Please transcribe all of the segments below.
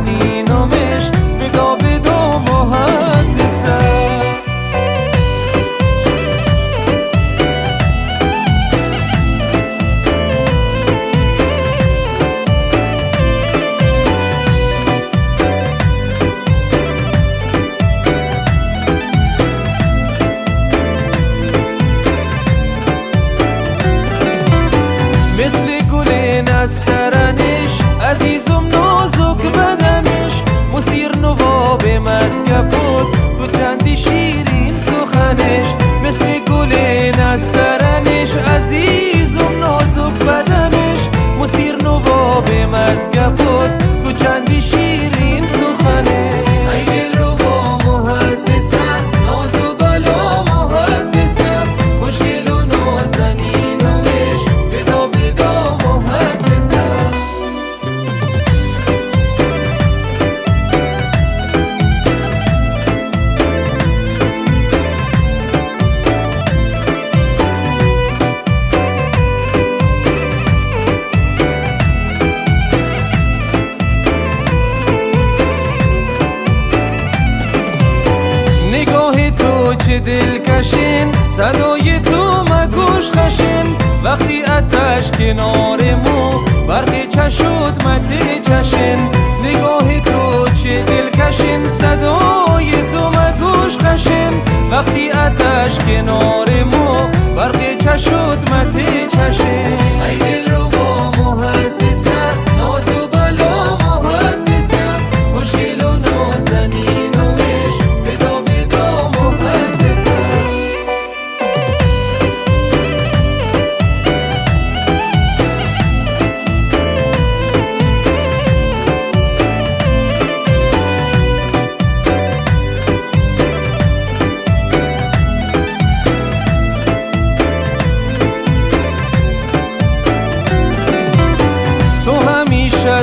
نازنینمش بدا بدا محدثه. مثل گل نسترنش عزیزم نازک بدنش مسیر نواب مزگه بود تو چندی شیرین سخنش. مثل گل نسترنش عزیزم نازک بدنش مسیر نواب مزگه بود تو چندی شیرین سخنش. ای دل رو با محدثه ناز و بلا محدثه خوشگل و نازنینمش بدا بدا محدثه. نگاه تو چه دلکشین صدای تو مگوش خشین وقتی آتش کنار مو برق چشود مته چشین. نگاه تو چه دلکشین صدای تو مگوش خشین وقتی آتش کنار مو برق چشود مته چشین. ای دل رو با محدثه ناز و بلا محدثه خوشگل و نازنینمش بدا بدا محدثه.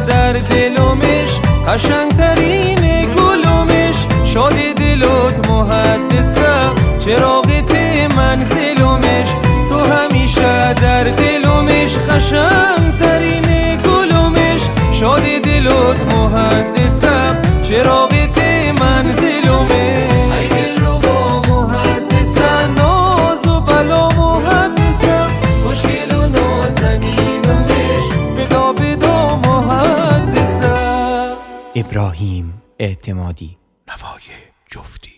در دلمش قشنگترین گلمش شاد دلت محدثه چراغت منزلمش. تو همیشه در دلمش قشنگترین گلمش شاد دلت محدثه چراغت منزلمش. ای دل رو با محدثه ناز و بلا محدثه خوشگل و نازنینمش بدا بدا محدثه. ابراهیم اعتمادی، نوای جفتی.